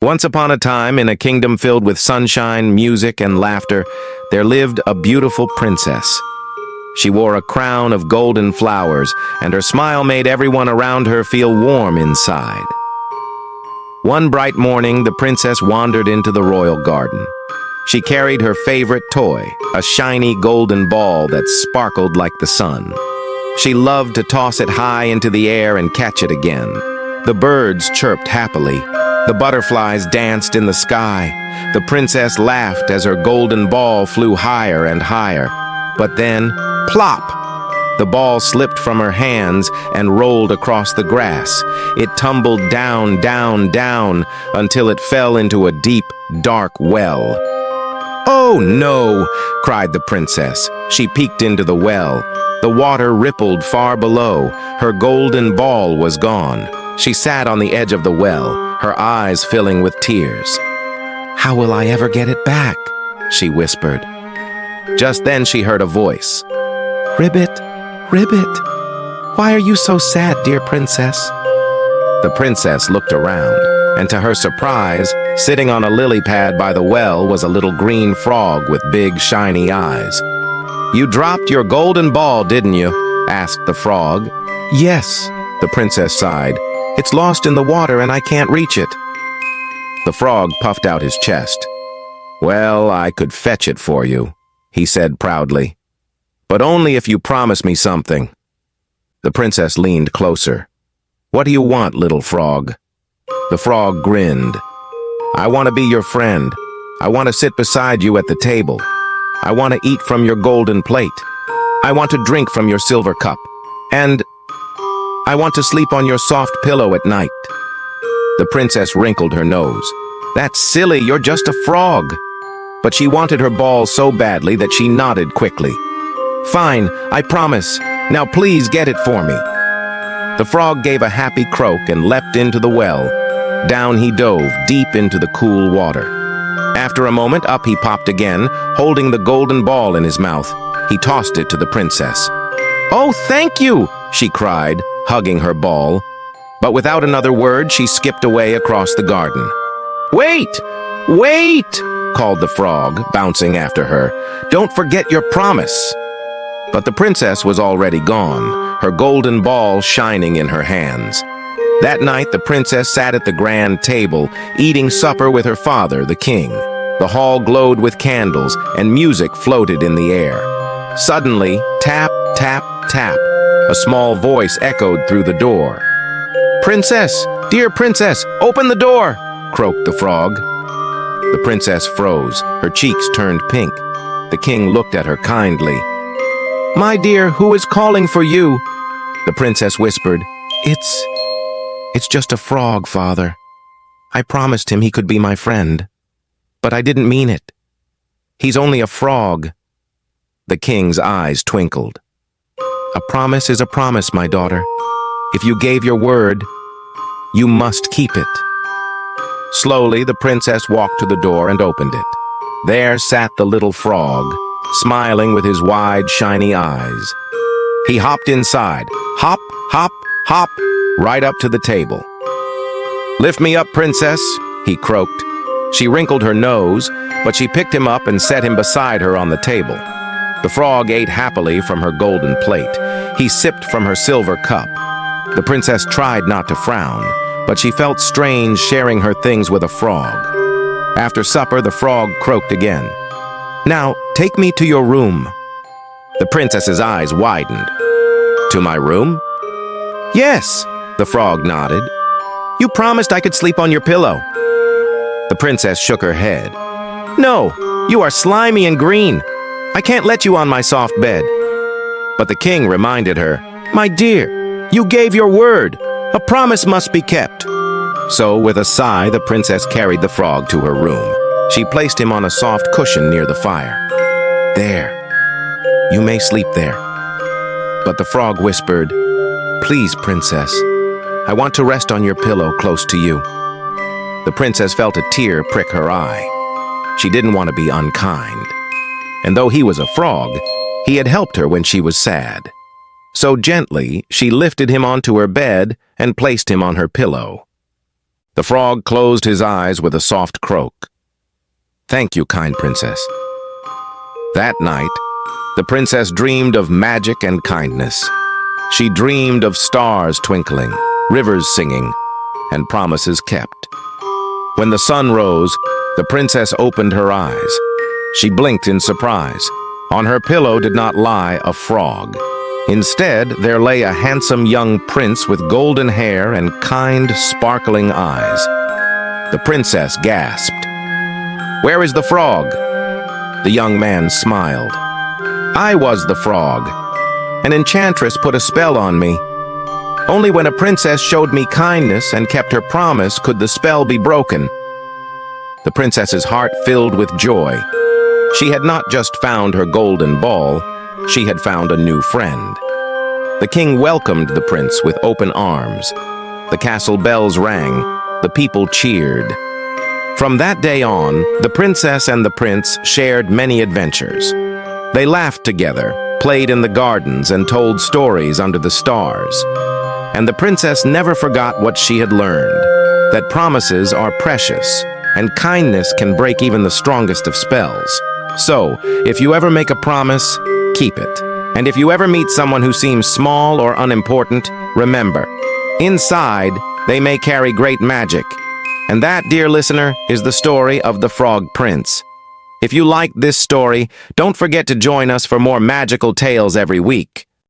Once upon a time, in a kingdom filled with sunshine, music, and laughter, there lived a beautiful princess. She wore a crown of golden flowers, and her smile made everyone around her feel warm inside. One bright morning, the princess wandered into the royal garden. She carried her favorite toy, a shiny golden ball that sparkled like the sun. She loved to toss it high into the air and catch it again. The birds chirped happily. The butterflies danced in the sky. The princess laughed as her golden ball flew higher and higher. But then, plop! The ball slipped from her hands and rolled across the grass. It tumbled down, down, down, until it fell into a deep, dark well. "Oh, no!" cried the princess. She peeked into the well. The water rippled far below. Her golden ball was gone. She sat on the edge of the well, her eyes filling with tears. "How will I ever get it back?" she whispered. Just then she heard a voice. "Ribbit, Ribbit, why are you so sad, dear princess?" The princess looked around, and to her surprise, sitting on a lily pad by the well was a little green frog with big, shiny eyes. "You dropped your golden ball, didn't you?" asked the frog. "Yes," the princess sighed. "It's lost in the water and I can't reach it." The frog puffed out his chest. "Well, I could fetch it for you," he said proudly. "But only if you promise me something." The princess leaned closer. "What do you want, little frog?" The frog grinned. "I want to be your friend. I want to sit beside you at the table. I want to eat from your golden plate. I want to drink from your silver cup. And I want to sleep on your soft pillow at night." The princess wrinkled her nose. "That's silly, you're just a frog." But she wanted her ball so badly that she nodded quickly. "Fine, I promise. Now please get it for me." The frog gave a happy croak and leapt into the well. Down he dove, deep into the cool water. After a moment, up he popped again, holding the golden ball in his mouth. He tossed it to the princess. "Oh, thank you!" she cried, hugging her ball. But without another word, she skipped away across the garden. "Wait! Wait!" called the frog, bouncing after her. "Don't forget your promise." But the princess was already gone, her golden ball shining in her hands. That night, the princess sat at the grand table, eating supper with her father, the king. The hall glowed with candles, and music floated in the air. Suddenly, tap, tap, tap, a small voice echoed through the door. "Princess, dear princess, open the door!" croaked the frog. The princess froze, her cheeks turned pink. The king looked at her kindly. "My dear, who is calling for you?" The princess whispered. It's just a frog, father. I promised him he could be my friend, but I didn't mean it. He's only a frog." The king's eyes twinkled. "A promise is a promise, my daughter. If you gave your word, you must keep it." Slowly, the princess walked to the door and opened it. There sat the little frog, smiling with his wide, shiny eyes. He hopped inside, hop, hop, hop, right up to the table. "Lift me up, princess," he croaked. She wrinkled her nose, but she picked him up and set him beside her on the table. The frog ate happily from her golden plate. He sipped from her silver cup. The princess tried not to frown, but she felt strange sharing her things with a frog. After supper, the frog croaked again. "Now, take me to your room." The princess's eyes widened. "To my room?" "Yes," the frog nodded. "You promised I could sleep on your pillow." The princess shook her head. "No, you are slimy and green. I can't let you on my soft bed." But the king reminded her, "My dear, you gave your word. A promise must be kept." So, with a sigh, the princess carried the frog to her room. She placed him on a soft cushion near the fire. "There, you may sleep there." But the frog whispered, "Please, princess, I want to rest on your pillow close to you." The princess felt a tear prick her eye. She didn't want to be unkind. And though he was a frog, he had helped her when she was sad. So gently, she lifted him onto her bed and placed him on her pillow. The frog closed his eyes with a soft croak. "Thank you, kind princess." That night, the princess dreamed of magic and kindness. She dreamed of stars twinkling, rivers singing, and promises kept. When the sun rose, the princess opened her eyes. She blinked in surprise. On her pillow did not lie a frog. Instead, there lay a handsome young prince with golden hair and kind, sparkling eyes. The princess gasped. "Where is the frog?" The young man smiled. "I was the frog. An enchantress put a spell on me. Only when a princess showed me kindness and kept her promise could the spell be broken." The princess's heart filled with joy. She had not just found her golden ball, she had found a new friend. The king welcomed the prince with open arms. The castle bells rang. The people cheered. From that day on, the princess and the prince shared many adventures. They laughed together, played in the gardens, and told stories under the stars. And the princess never forgot what she had learned, that promises are precious, and kindness can break even the strongest of spells. So, if you ever make a promise, keep it. And if you ever meet someone who seems small or unimportant, remember, inside, they may carry great magic. And that, dear listener, is the story of the Frog Prince. If you liked this story, don't forget to join us for more magical tales every week.